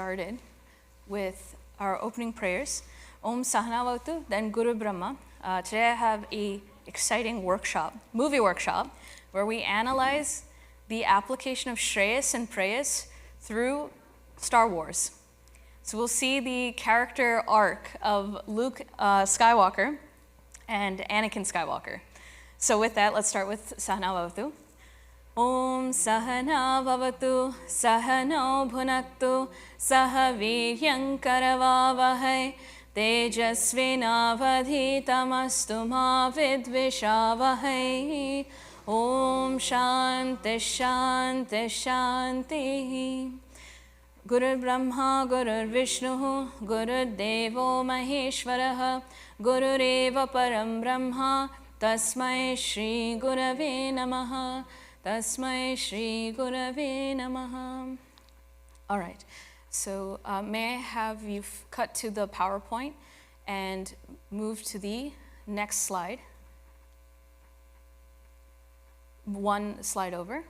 started with our opening prayers. Om Sahana Vavatu, then Guru Brahma. Today I have a exciting movie workshop, where we analyze the application of Shreyas and Preyas through Star Wars. So we'll see the character arc of Luke Skywalker and Anakin Skywalker. So with that, let's start with Sahana Vavatu. Om Sahana Vavatu, Sahano Bhunaktu, Sahaviryam Karavavahai, Tejasvinavadhitamastu ma vidvishavahai. Om Shanti Shanti Shanti. Guru Brahma Guru Vishnu Guru Devo Maheshwaraha Gurureva Param Brahma Tasmai Shri Gurave Namaha. Tasmai Shri Gurave Namaha. All right, so may I have you cut to the PowerPoint and move to the next slide. One slide over.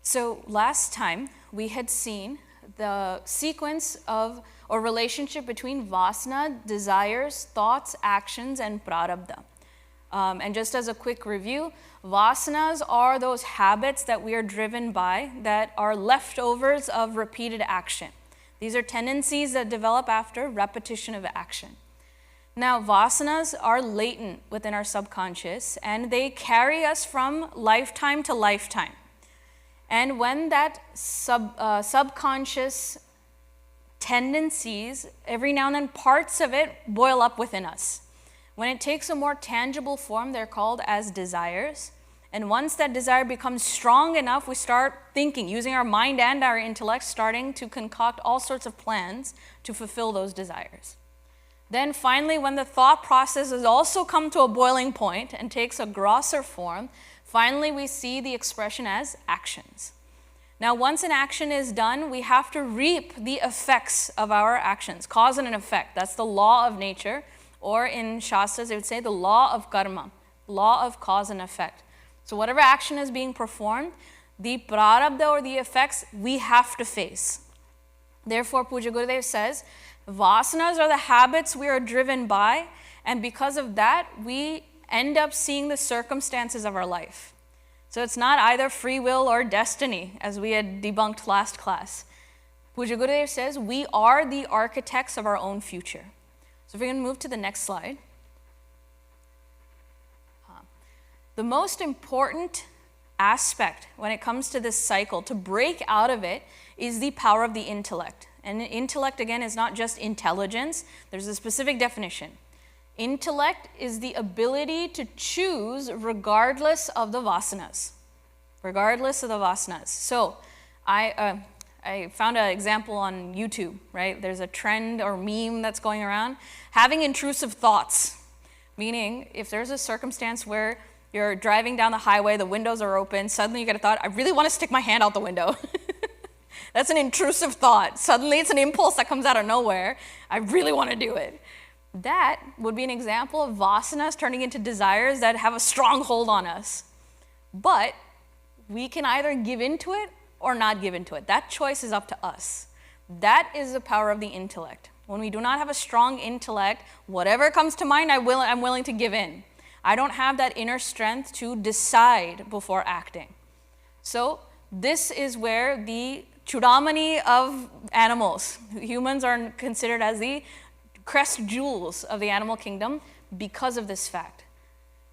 So last time we had seen the sequence of or relationship between vasana, desires, thoughts, actions, and prarabdha. And just as a quick review, vasanas are those habits that we are driven by that are leftovers of repeated action. These are tendencies that develop after repetition of action. Now, vasanas are latent within our subconscious, and they carry us from lifetime to lifetime. And when that subconscious tendencies, every now and then parts of it boil up within us. When it takes a more tangible form, they're called as desires. And once that desire becomes strong enough, we start thinking, using our mind and our intellect, starting to concoct all sorts of plans to fulfill those desires. Then finally, when the thought process has also come to a boiling point and takes a grosser form, finally we see the expression as actions. Now, once an action is done, we have to reap the effects of our actions, cause and an effect. That's the law of nature, or in Shastras, they would say the law of karma, law of cause and effect. So whatever action is being performed, the prarabdha or the effects we have to face. Therefore, Puja Gurudev says, vasanas are the habits we are driven by, and because of that, we end up seeing the circumstances of our life. So it's not either free will or destiny, as we had debunked last class. Puja Gurudev says we are the architects of our own future. So if we can move to the next slide. The most important aspect when it comes to this cycle, to break out of it, is the power of the intellect. And intellect, again, is not just intelligence. There's a specific definition. Intellect is the ability to choose regardless of the vasanas. Regardless of the vasanas. So I found an example on YouTube, right? There's a trend or meme that's going around. Having intrusive thoughts. Meaning, if there's a circumstance where you're driving down the highway, the windows are open, suddenly you get a thought, I really want to stick my hand out the window. That's an intrusive thought. Suddenly it's an impulse that comes out of nowhere. I really want to do it. That would be an example of vasanas turning into desires that have a strong hold on us. But we can either give into it or not give into it. That choice is up to us. That is the power of the intellect. When we do not have a strong intellect, whatever comes to mind, I'm willing to give in. I don't have that inner strength to decide before acting. So this is where the chudamani of animals, humans are considered as the crest jewels of the animal kingdom because of this fact.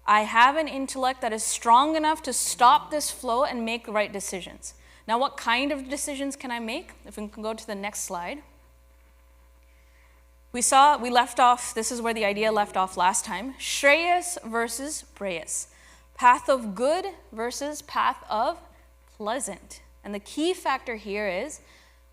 I have an intellect that is strong enough to stop this flow and make the right decisions. Now, what kind of decisions can I make? If we can go to the next slide. We left off, this is where the idea left off last time, Shreyas versus Preyas. Path of good versus path of pleasant. And the key factor here is,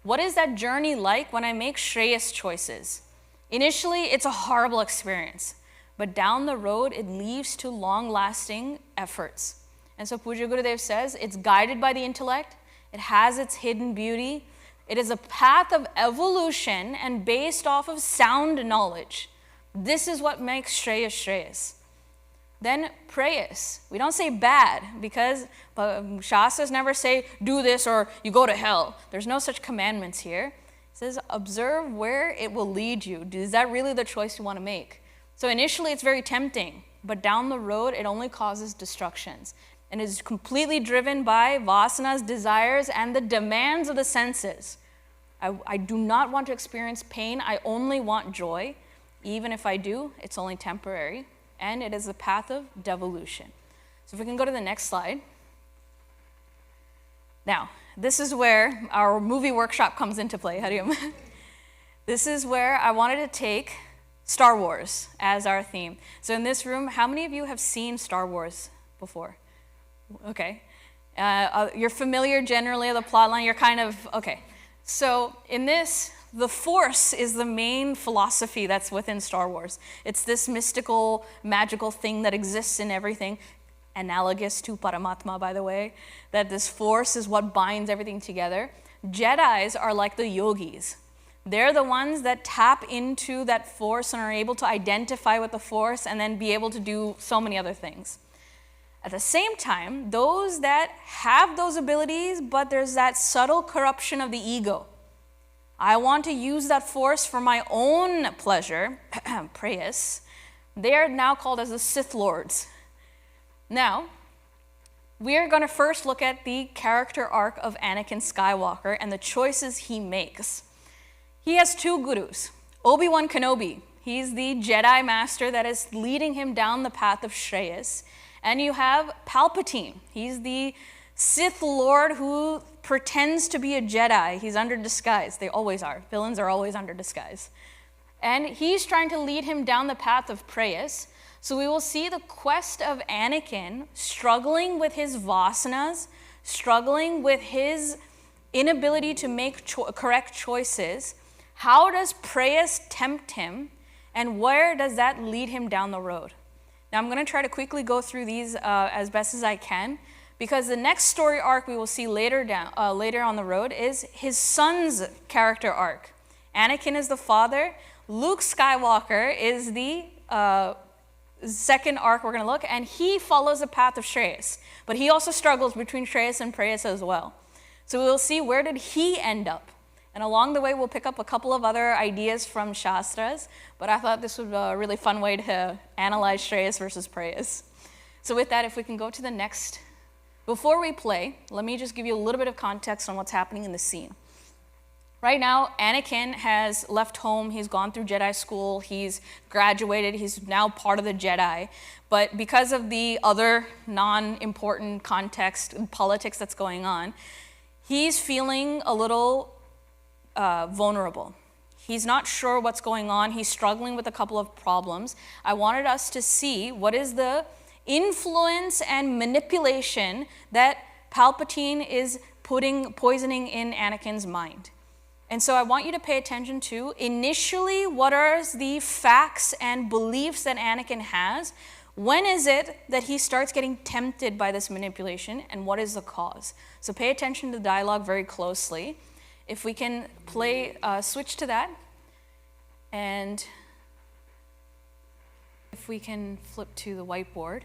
what is that journey like when I make Shreyas choices? Initially, it's a horrible experience, but down the road, it leads to long-lasting efforts. And so Puja Gurudev says it's guided by the intellect, it has its hidden beauty, it is a path of evolution and based off of sound knowledge. This is what makes Shreyas Shreyas. then prayas. We don't say bad because Shastras never say do this or you go to hell. There's no such commandments here. It says observe where it will lead you. Is that really the choice you want to make? So initially it's very tempting, but down the road it only causes destructions and is completely driven by vasanas, desires, and the demands of the senses. I do not want to experience pain. I only want joy. Even if I do, it's only temporary. And it is the path of devolution. So if we can go to the next slide. Now, this is where our movie workshop comes into play. Hariam. This is where I wanted to take Star Wars as our theme. So in this room, how many of you have seen Star Wars before? Okay. You're familiar generally with the plot line. You're kind of, okay. So in this, the Force is the main philosophy that's within Star Wars. It's this mystical, magical thing that exists in everything, analogous to Paramatma, by the way, that this Force is what binds everything together. Jedis are like the yogis. They're the ones that tap into that Force and are able to identify with the Force and then be able to do so many other things. At the same time, those that have those abilities, but there's that subtle corruption of the ego. I want to use that Force for my own pleasure, prayas. They are now called as the Sith Lords. Now, we are going to first look at the character arc of Anakin Skywalker and the choices he makes. He has two gurus. Obi-Wan Kenobi, he's the Jedi Master that is leading him down the path of Shreyas. And you have Palpatine. He's the Sith Lord who pretends to be a Jedi. He's under disguise. They always are. Villains are always under disguise. And he's trying to lead him down the path of prayas. So we will see the quest of Anakin struggling with his vasanas, struggling with his inability to make correct choices. How does prayas tempt him? And where does that lead him down the road? Now, I'm going to try to quickly go through these as best as I can, because the next story arc we will see later on the road is his son's character arc. Anakin is the father. Luke Skywalker is the second arc we're going to look, and he follows the path of Shreyas. But he also struggles between Shreyas and Prayas as well. So we'll see where did he end up. And along the way, we'll pick up a couple of other ideas from Shastras, but I thought this would be a really fun way to analyze Shreyas versus Prayas. So with that, if we can go to the next. Before we play, let me just give you a little bit of context on what's happening in the scene. Right now, Anakin has left home, he's gone through Jedi school, he's graduated, he's now part of the Jedi. But because of the other non-important context and politics that's going on, he's feeling a little vulnerable. He's not sure what's going on. He's struggling with a couple of problems. I wanted us to see what is the influence and manipulation that Palpatine is poisoning in Anakin's mind. And so I want you to pay attention to, initially, what are the facts and beliefs that Anakin has? When is it that he starts getting tempted by this manipulation, and what is the cause? So pay attention to the dialogue very closely. If we can switch to that, and if we can flip to the whiteboard.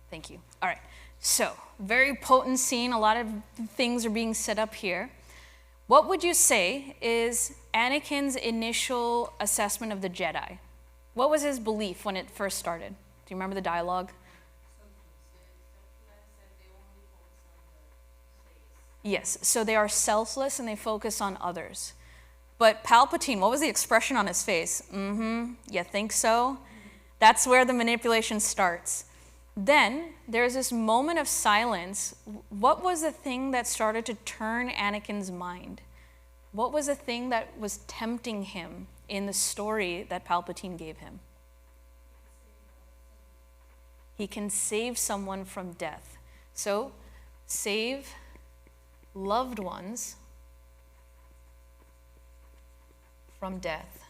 Thank you. All right, so very potent scene. A lot of things are being set up here. What would you say is Anakin's initial assessment of the Jedi? What was his belief when it first started? Do you remember the dialogue? Yes, so they are selfless and they focus on others. But Palpatine, what was the expression on his face? You think so? That's where the manipulation starts. Then there's this moment of silence. What was the thing that started to turn Anakin's mind? What was the thing that was tempting him in the story that Palpatine gave him? He can save someone from death. So, save loved ones from death.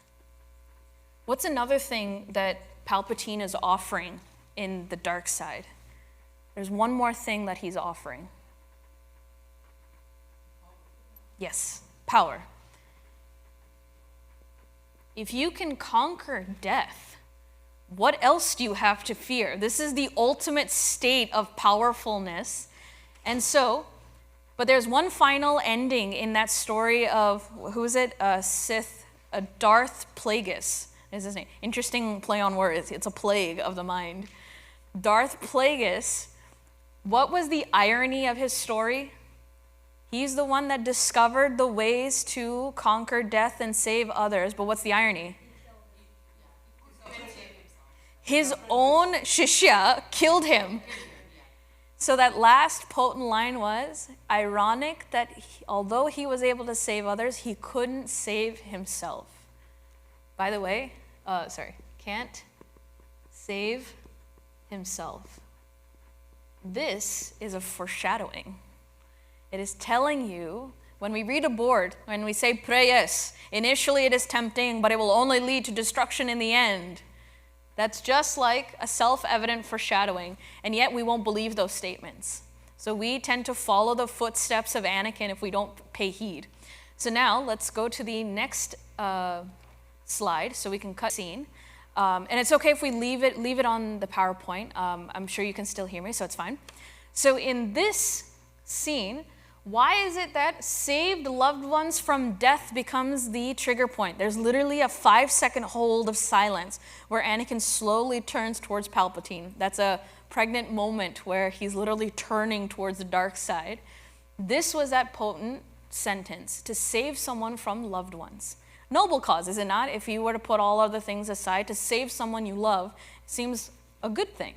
What's another thing that Palpatine is offering in the dark side? There's one more thing that he's offering. Yes, power. If you can conquer death, What else do you have to fear? This is the ultimate state of powerfulness. And so, but there's one final ending in that story of, who is it? Darth Plagueis is his name. Interesting play on words. It's a plague of the mind. Darth Plagueis, what was the irony of his story? He's the one that discovered the ways to conquer death and save others. But what's the irony? His own shishya killed him. So that last potent line was ironic that although he was able to save others, he couldn't save himself. By the way, can't save himself. This is a foreshadowing. It is telling you, when we read a board, when we say prayas, initially it is tempting, but it will only lead to destruction in the end. That's just like a self-evident foreshadowing, and yet we won't believe those statements. So we tend to follow the footsteps of Anakin if we don't pay heed. So now let's go to the next slide so we can cut scene. And it's okay if we leave it on the PowerPoint. I'm sure you can still hear me, so it's fine. So in this scene, why is it that saved loved ones from death becomes the trigger point? There's literally a 5-second hold of silence where Anakin slowly turns towards Palpatine. That's a pregnant moment where he's literally turning towards the dark side. This was that potent sentence, to save someone from loved ones. Noble cause, is it not? If you were to put all other things aside, to save someone you love seems a good thing.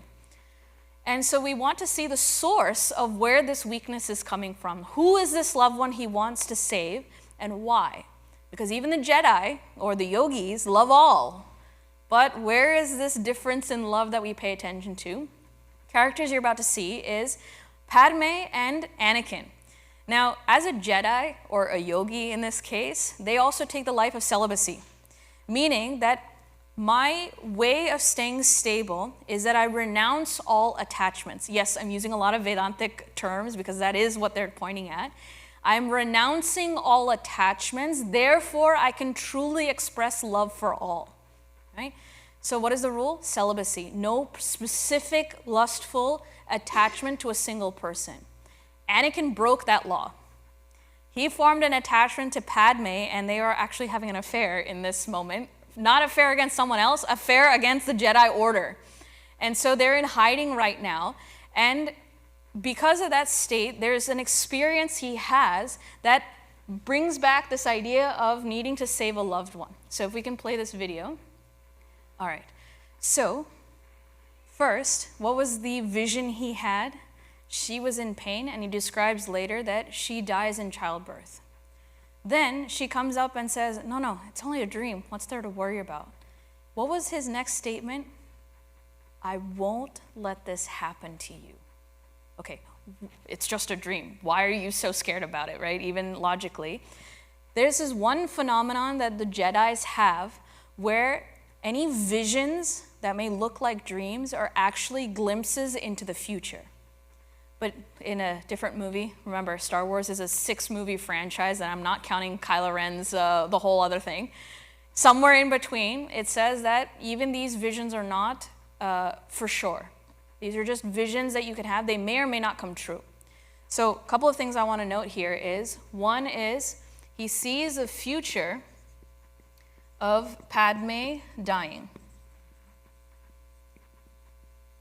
And so we want to see the source of where this weakness is coming from. Who is this loved one he wants to save, and why? Because even the Jedi, or the yogis, love all. But where is this difference in love that we pay attention to? Characters you're about to see is Padme and Anakin. Now, as a Jedi, or a yogi in this case, they also take the life of celibacy, meaning that my way of staying stable is that I renounce all attachments. Yes, I'm using a lot of Vedantic terms because that is what they're pointing at. I'm renouncing all attachments, therefore I can truly express love for all. Right? So what is the rule? Celibacy. No specific lustful attachment to a single person. Anakin broke that law. He formed an attachment to Padme, and they are actually having an affair in this moment. Not affair against someone else, affair against the Jedi Order. And so they're in hiding right now. And because of that state, there's an experience he has that brings back this idea of needing to save a loved one. So if we can play this video. All right. So first, what was the vision he had? She was in pain, and he describes later that she dies in childbirth. Then she comes up and says, no, it's only a dream. What's there to worry about? What was his next statement? I won't let this happen to you. Okay, it's just a dream. Why are you so scared about it, right? Even logically. There's this one phenomenon that the Jedis have where any visions that may look like dreams are actually glimpses into the future. But in a different movie, remember, Star Wars is a 6-movie franchise, and I'm not counting Kylo Ren's the whole other thing. Somewhere in between, it says that even these visions are not for sure. These are just visions that you can have. They may or may not come true. So a couple of things I want to note here is, one is he sees a future of Padme dying.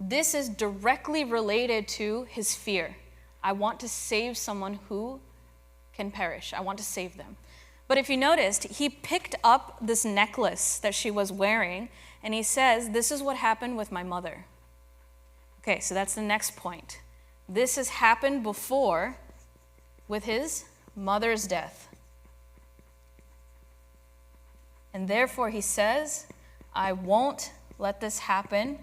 This is directly related to his fear. I want to save someone who can perish. I want to save them. But if you noticed, he picked up this necklace that she was wearing, and he says, this is what happened with my mother. Okay, so that's the next point. This has happened before with his mother's death. And therefore he says, I won't let this happen.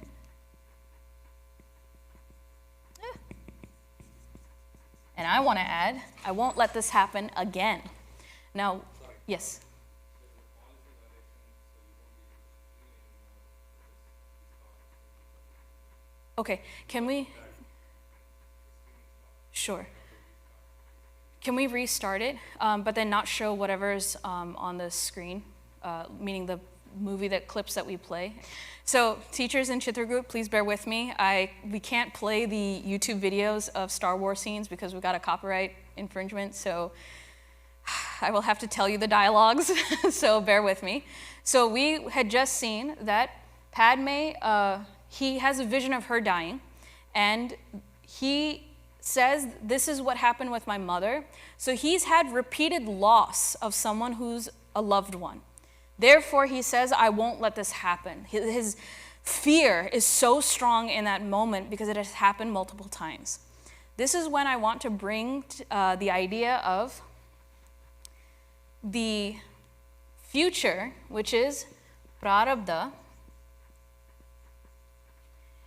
And I want to add, I won't let this happen again. Now, yes? Okay, can we? Sure. Can we restart it, but then not show whatever's on the screen, meaning movie clips that we play. So teachers in Chitragroup, please bear with me. We can't play the YouTube videos of Star Wars scenes because we've got a copyright infringement, so I will have to tell you the dialogues, so bear with me. So we had just seen that Padme, he has a vision of her dying, and he says, this is what happened with my mother. So he's had repeated loss of someone who's a loved one. Therefore, he says, I won't let this happen. His fear is so strong in that moment because it has happened multiple times. This is when I want to bring the idea of the future, which is prarabdha,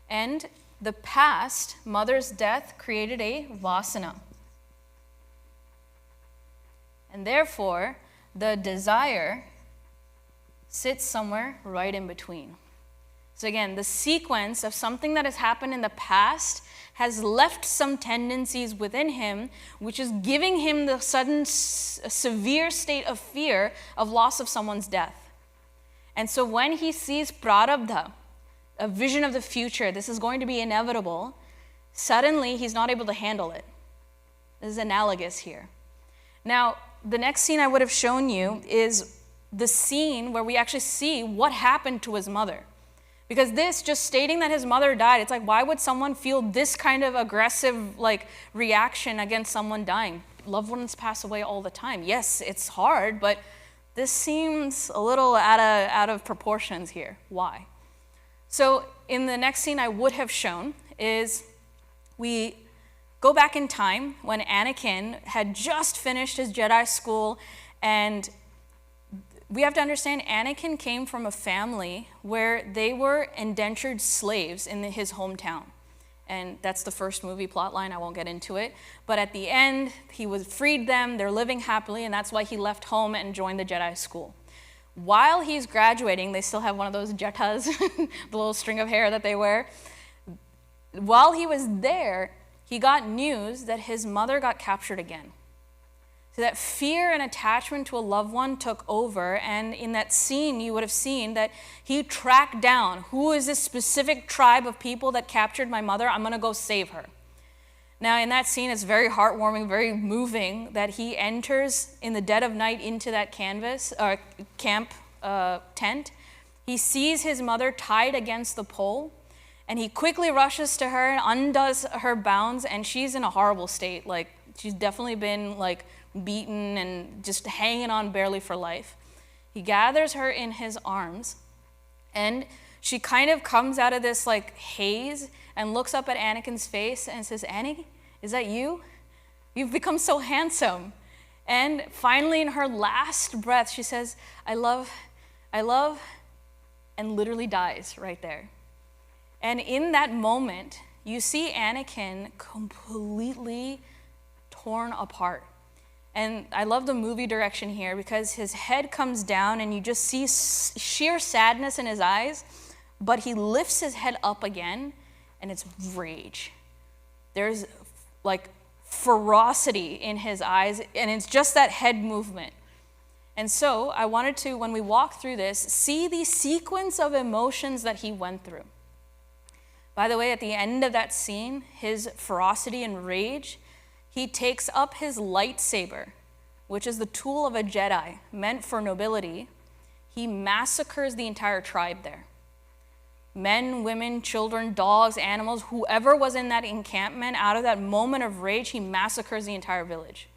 and the past, mother's death, created a vasana. And therefore, the desire sits somewhere right in between. So again, the sequence of something that has happened in the past has left some tendencies within him, which is giving him the sudden severe state of fear of loss of someone's death. And so when he sees prarabdha, a vision of the future, this is going to be inevitable, suddenly he's not able to handle it. This is analogous here. Now, the next scene I would have shown you is the scene where we actually see what happened to his mother. Because this, just stating that his mother died, it's like, why would someone feel this kind of aggressive reaction against someone dying? Loved ones pass away all the time. Yes, it's hard, but this seems a little out of proportions here. Why? So in the next scene I would have shown is we go back in time when Anakin had just finished his Jedi school, and we have to understand Anakin came from a family where they were indentured slaves in his hometown. And that's the first movie plotline, I won't get into it. But at the end, he freed them, they're living happily, and that's why he left home and joined the Jedi school. While he's graduating, they still have one of those jettas, the little string of hair that they wear. While he was there, he got news that his mother got captured again. So that fear and attachment to a loved one took over, and in that scene you would have seen that he tracked down, who is this specific tribe of people that captured my mother? I'm gonna go save her. Now in that scene it's very heartwarming, very moving that he enters in the dead of night into that camp tent. He sees his mother tied against the pole, and he quickly rushes to her and undoes her bounds, and she's in a horrible state. She's definitely been beaten and just hanging on barely for life. He gathers her in his arms, and she kind of comes out of this haze and looks up at Anakin's face and says, Annie, is that you? You've become so handsome. And finally in her last breath, she says, I love, and literally dies right there. And in that moment, you see Anakin completely torn apart. And I love the movie direction here because his head comes down and you just see sheer sadness in his eyes, but he lifts his head up again and it's rage. There's ferocity in his eyes, and it's just that head movement. And so I wanted to, when we walk through this, see the sequence of emotions that he went through. By the way, at the end of that scene, his ferocity and rage, he takes up his lightsaber, which is the tool of a Jedi, meant for nobility. He massacres the entire tribe there. Men, women, children, dogs, animals, whoever was in that encampment, out of that moment of rage, he massacres the entire village.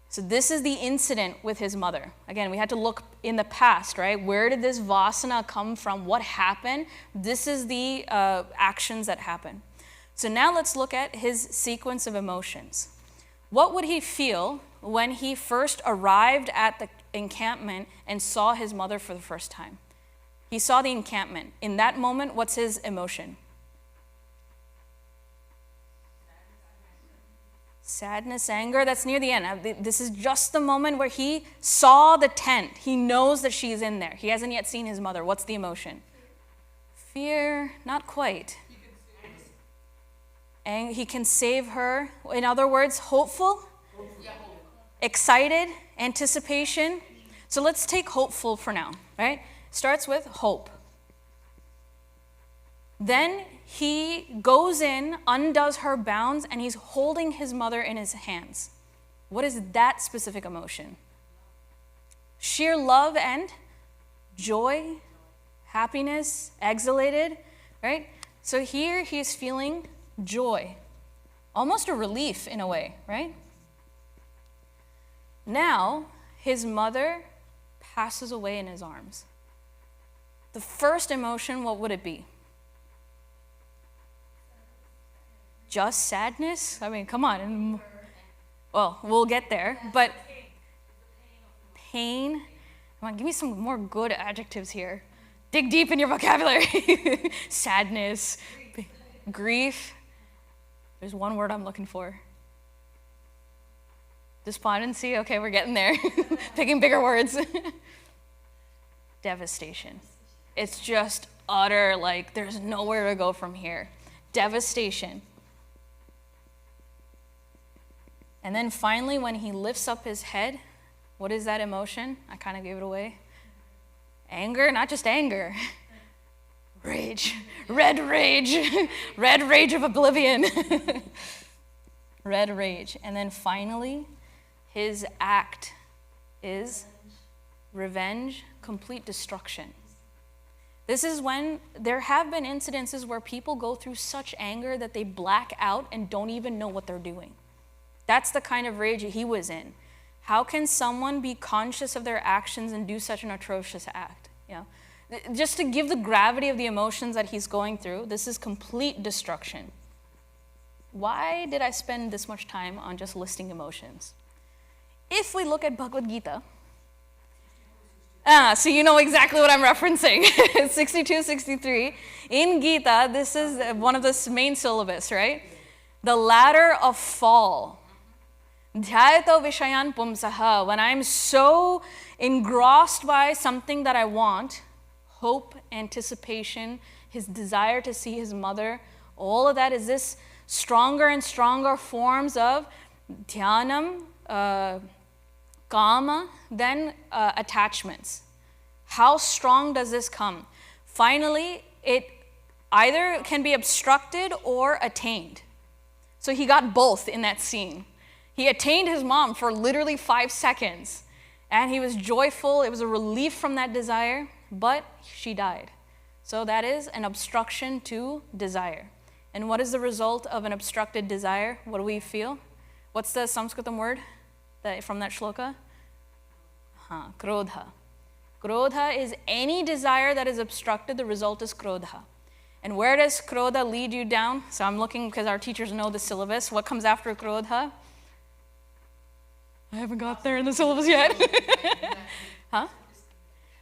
So this is the incident with his mother. Again, we had to look in the past, right? Where did this vasana come from? What happened? This is the actions that happen. So now let's look at his sequence of emotions. What would he feel when he first arrived at the encampment and saw his mother for the first time? He saw the encampment. In that moment, what's his emotion? Sadness, anger, that's near the end. This is just the moment where he saw the tent. He knows that she's in there. He hasn't yet seen his mother. What's the emotion? Fear, not quite. And he can save her. In other words, hopeful, excited, anticipation. So let's take hopeful for now, right? Starts with hope. Then he goes in, undoes her bounds, and he's holding his mother in his hands. What is that specific emotion? Sheer love and joy, happiness, exhalated, right? So here he is feeling joy, almost a relief in a way, right? Now his mother passes away in his arms. The first emotion, what would it be? Just sadness? I mean, come on. Well, we'll get there, but pain. Come on, give me some more good adjectives here. Dig deep in your vocabulary. Sadness, grief. There's one word I'm looking for. Despondency. Okay, we're getting there. Picking bigger words. Devastation. It's just utter, like, there's nowhere to go from here. Devastation. And then finally, when he lifts up his head, what is that emotion? I kind of gave it away. Anger, not just anger. Rage. Red rage. Red rage of oblivion. Red rage. And then finally, his act is revenge, complete destruction. This is when there have been incidences where people go through such anger that they black out and don't even know what they're doing. That's the kind of rage he was in. How can someone be conscious of their actions and do such an atrocious act? You know, just to give the gravity of the emotions that he's going through, this is complete destruction. Why did I spend this much time on just listing emotions? If we look at Bhagavad Gita, so you know exactly what I'm referencing. 62, 63. In Gita, this is one of the main syllabus, right? The ladder of fall. Dhyayato vishayan pumsaha. When I'm so engrossed by something that I want, hope, anticipation, his desire to see his mother, all of that is this stronger and stronger forms of dhyanam, kama, then attachments. How strong does this come? Finally, it either can be obstructed or attained. So he got both in that scene. He attained his mom for literally 5 seconds, and he was joyful. It was a relief from that desire, but she died. So that is an obstruction to desire. And what is the result of an obstructed desire? What do we feel? What's the Sanskritam word from that shloka? Krodha. Krodha is any desire that is obstructed, the result is krodha. And where does krodha lead you down? So I'm looking because our teachers know the syllabus. What comes after krodha? I haven't got there in the syllabus yet.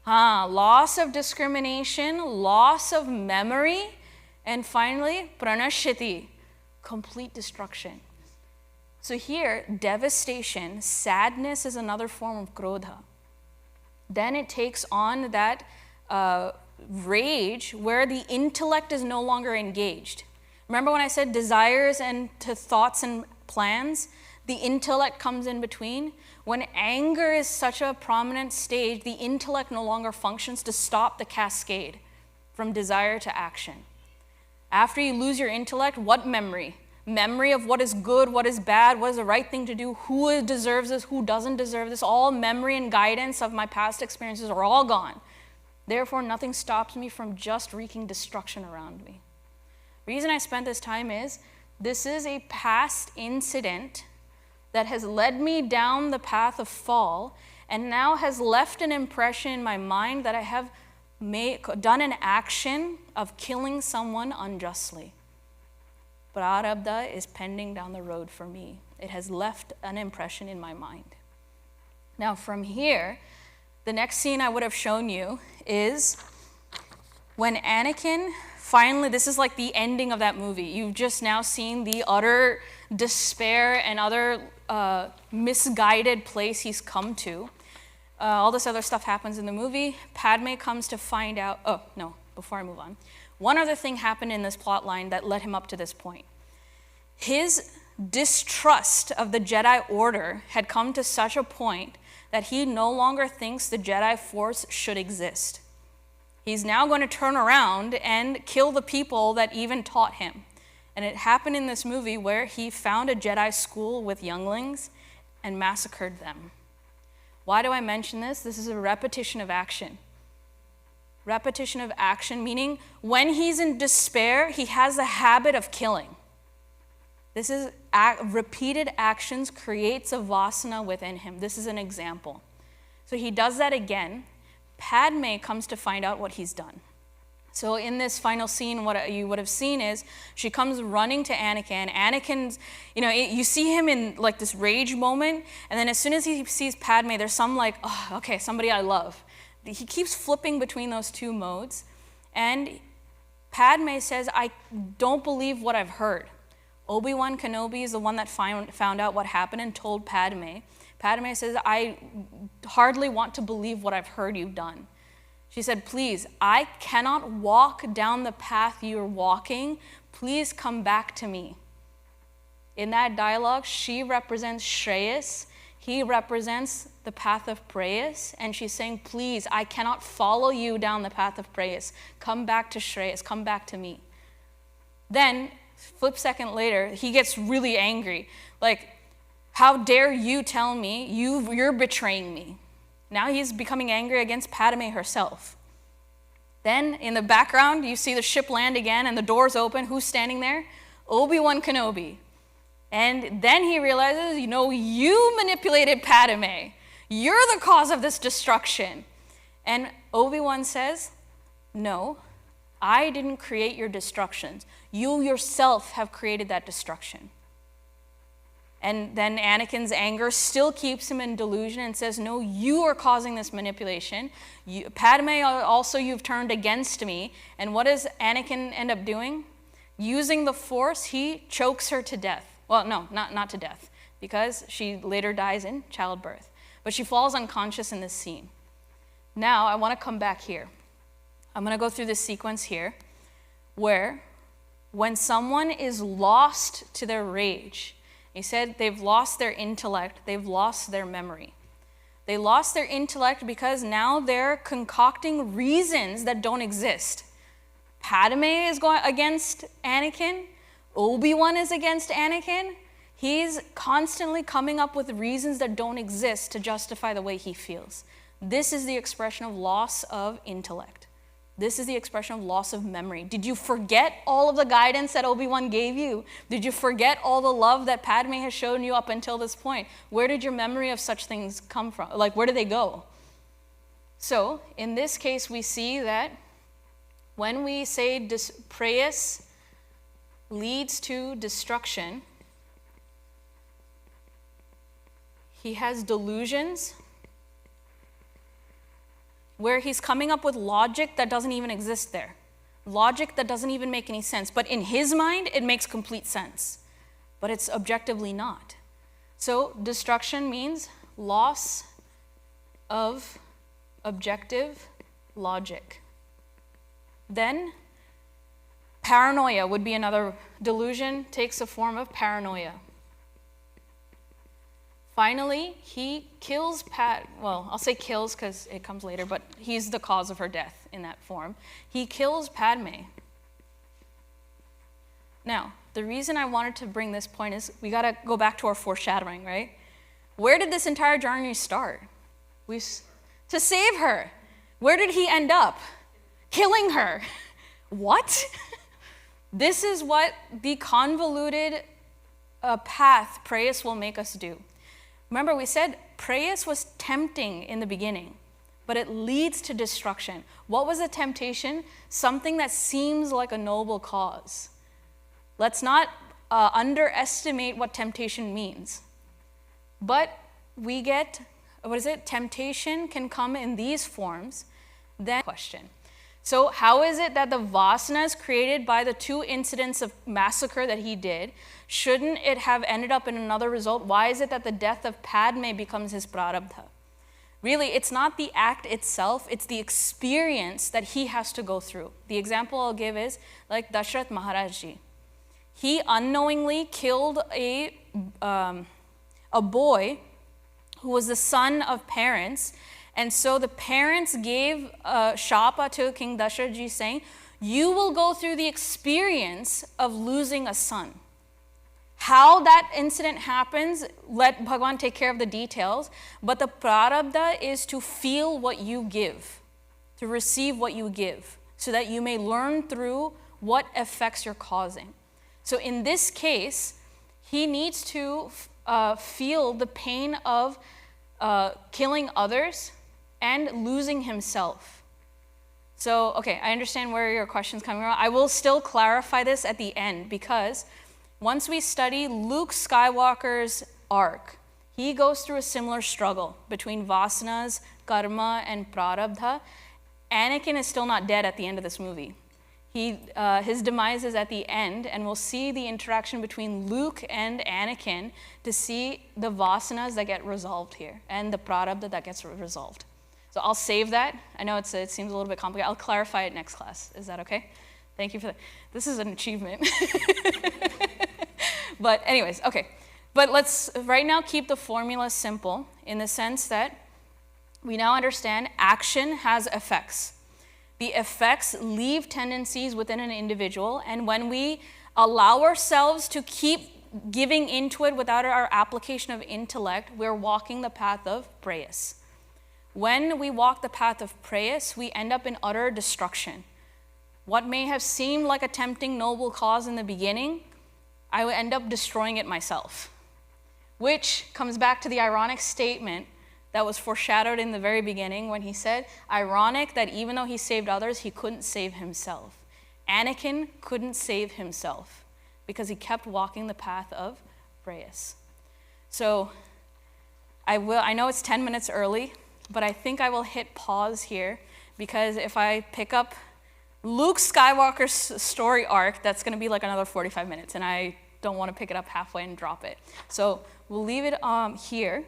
Loss of discrimination, loss of memory, and finally, pranashiti, complete destruction. So here, devastation, sadness is another form of krodha. Then it takes on that rage where the intellect is no longer engaged. Remember when I said desires and to thoughts and plans? The intellect comes in between. When anger is such a prominent stage, the intellect no longer functions to stop the cascade from desire to action. After you lose your intellect, what memory? Memory of what is good, what is bad, what is the right thing to do, who deserves this, who doesn't deserve this. All memory and guidance of my past experiences are all gone. Therefore, nothing stops me from just wreaking destruction around me. The reason I spent this time is, this is a past incident that has led me down the path of fall and now has left an impression in my mind that I have done an action of killing someone unjustly. Prarabdha is pending down the road for me. It has left an impression in my mind. Now from here, the next scene I would have shown you is when Anakin finally, this is like the ending of that movie. You've just now seen the utter despair and other misguided place he's come to. All this other stuff happens in the movie. Padme comes to find out, before I move on. One other thing happened in this plot line that led him up to this point. His distrust of the Jedi Order had come to such a point that he no longer thinks the Jedi Force should exist. He's now going to turn around and kill the people that even taught him. And it happened in this movie where he found a Jedi school with younglings and massacred them. Why do I mention this? This is a repetition of action. Repetition of action, meaning when he's in despair, he has the habit of killing. This is repeated actions creates a vasana within him. This is an example. So he does that again. Padme comes to find out what he's done. So in this final scene, what you would have seen is she comes running to Anakin. Anakin's, you see him in like this rage moment, and then as soon as he sees Padme, there's some like, oh, okay, somebody I love. He keeps flipping between those two modes, and Padme says, I don't believe what I've heard. Obi-Wan Kenobi is the one that found out what happened and told Padme. Padme says, I hardly want to believe what I've heard you've done. She said, please, I cannot walk down the path you're walking. Please come back to me. In that dialogue, she represents Shreyas. He represents the path of Preyas. And she's saying, please, I cannot follow you down the path of Preyas. Come back to Shreyas. Come back to me. Then, flip second later, he gets really angry. Like, how dare you tell me you're betraying me? Now he's becoming angry against Padme herself. Then in the background, you see the ship land again and the doors open. Who's standing there? Obi-Wan Kenobi. And then he realizes, you manipulated Padme. You're the cause of this destruction. And Obi-Wan says, no, I didn't create your destructions. You yourself have created that destruction. And then Anakin's anger still keeps him in delusion and says, no, you are causing this manipulation. Padme, also you've turned against me. And what does Anakin end up doing? Using the Force, he chokes her to death. Well, no, not to death, because she later dies in childbirth. But she falls unconscious in this scene. Now, I want to come back here. I'm going to go through this sequence here, where when someone is lost to their rage, he said they've lost their intellect, they've lost their memory. They lost their intellect because now they're concocting reasons that don't exist. Padme is going against Anakin. Obi-Wan is against Anakin. He's constantly coming up with reasons that don't exist to justify the way he feels. This is the expression of loss of intellect. This is the expression of loss of memory. Did you forget all of the guidance that Obi-Wan gave you? Did you forget all the love that Padme has shown you up until this point? Where did your memory of such things come from? Like, where did they go? So, in this case, we see that when we say Preyas leads to destruction, he has delusions where he's coming up with logic that doesn't even exist there. Logic that doesn't even make any sense. But in his mind, it makes complete sense. But it's objectively not. So destruction means loss of objective logic. Then paranoia would be another delusion, takes the form of paranoia. Finally, he kills I'll say kills because it comes later, but he's the cause of her death in that form. He kills Padme. Now, the reason I wanted to bring this point is we got to go back to our foreshadowing, right? Where did this entire journey start? To save her. Where did he end up? Killing her. What? This is what the convoluted path Preyas will make us do. Remember, we said Preyas was tempting in the beginning, but it leads to destruction. What was the temptation? Something that seems like a noble cause. Let's not underestimate what temptation means. But we get, temptation can come in these forms. Then question. So how is it that the vasanas created by the two incidents of massacre that he did, shouldn't it have ended up in another result? Why is it that the death of Padme becomes his prarabdha? Really, it's not the act itself, it's the experience that he has to go through. The example I'll give is like Dashrath Maharaj Ji. He unknowingly killed a boy who was the son of parents, And so the parents gave Shapa to King Dasharath saying, you will go through the experience of losing a son. How that incident happens, let Bhagwan take care of the details, but the prarabdha is to feel what you give, to receive what you give, so that you may learn through what effects you're causing. So in this case, he needs to feel the pain of killing others and losing himself. So, okay, I understand where your question's coming from. I will still clarify this at the end, because once we study Luke Skywalker's arc, he goes through a similar struggle between vasanas, karma, and prarabdha. Anakin is still not dead at the end of this movie. His demise is at the end, and we'll see the interaction between Luke and Anakin to see the vasanas that get resolved here and the prarabdha that gets resolved. So I'll save that. I know it seems a little bit complicated. I'll clarify it next class. Is that okay? Thank you for that. This is an achievement. But anyways, okay. But let's right now keep the formula simple in the sense that we now understand action has effects. The effects leave tendencies within an individual, and when we allow ourselves to keep giving into it without our application of intellect, we're walking the path of prayas. When we walk the path of prayas, we end up in utter destruction. What may have seemed like a tempting noble cause in the beginning, I will end up destroying it myself. Which comes back to the ironic statement that was foreshadowed in the very beginning when he said, ironic that even though he saved others, he couldn't save himself. Anakin couldn't save himself because he kept walking the path of prayas. So I know it's 10 minutes early, but I think I will hit pause here, because if I pick up Luke Skywalker's story arc, that's going to be like another 45 minutes, and I don't want to pick it up halfway and drop it. So we'll leave it here.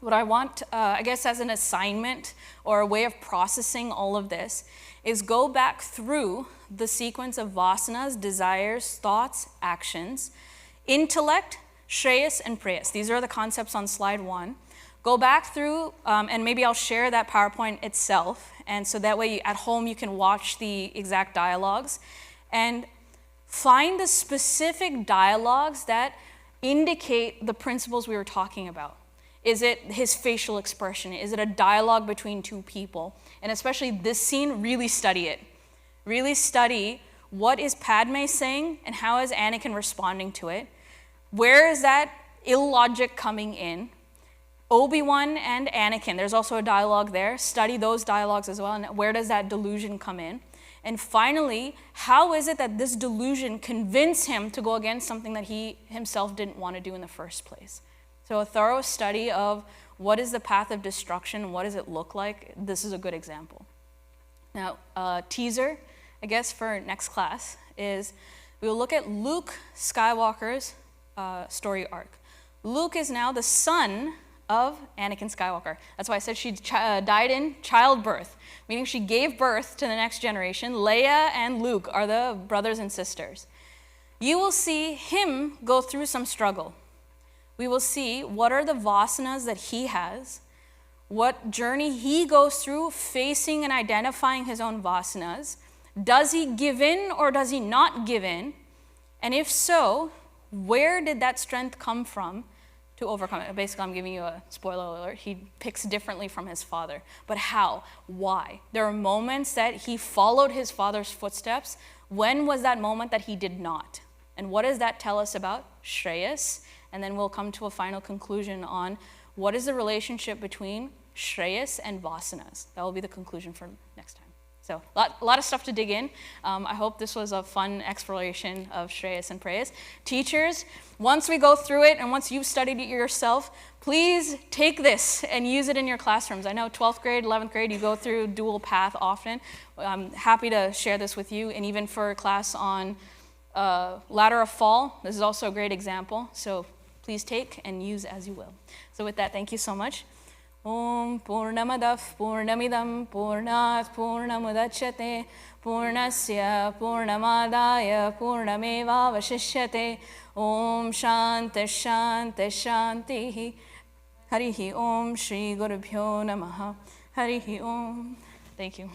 What I want, I guess as an assignment or a way of processing all of this, is go back through the sequence of vasanas, desires, thoughts, actions, intellect, shreyas, and prayas. These are the concepts on slide 1. Go back through, and maybe I'll share that PowerPoint itself, and so that way at home you can watch the exact dialogues, and find the specific dialogues that indicate the principles we were talking about. Is it his facial expression? Is it a dialogue between two people? And especially this scene, really study it. Really study what is Padme saying and how is Anakin responding to it. Where is that illogic coming in? Obi-Wan and Anakin, there's also a dialogue there. Study those dialogues as well, and where does that delusion come in? And finally, how is it that this delusion convinced him to go against something that he himself didn't want to do in the first place? So a thorough study of what is the path of destruction, what does it look like, this is a good example. Now, teaser, I guess, for next class is we will look at Luke Skywalker's story arc. Luke is now the son of Anakin Skywalker. That's why I said she died in childbirth, meaning she gave birth to the next generation. Leia and Luke are the brothers and sisters. You will see him go through some struggle. We will see what are the vasanas that he has, what journey he goes through facing and identifying his own vasanas. Does he give in or does he not give in? And if so, where did that strength come from to overcome it? Basically, I'm giving you a spoiler alert. He picks differently from his father. But how? Why? There are moments that he followed his father's footsteps. When was that moment that he did not? And what does that tell us about Shreyas? And then we'll come to a final conclusion on what is the relationship between Shreyas and Vasanas. That will be the conclusion for next time. So a lot of stuff to dig in. I hope this was a fun exploration of Shreyas and Prayas. Teachers, once we go through it and once you've studied it yourself, please take this and use it in your classrooms. I know 12th grade, 11th grade, you go through dual path often. I'm happy to share this with you, and even for a class on ladder of fall, this is also a great example. So please take and use as you will. So with that, thank you so much. Om Purnamadav Purnamidam Purnat Purnamudachyate Purnasya Purnamadaya Purnameva Vashishyate Om Shanti Shanti Shanti. Harihi Om Shri Gurubhyo Namaha. Harihi Om. Thank you.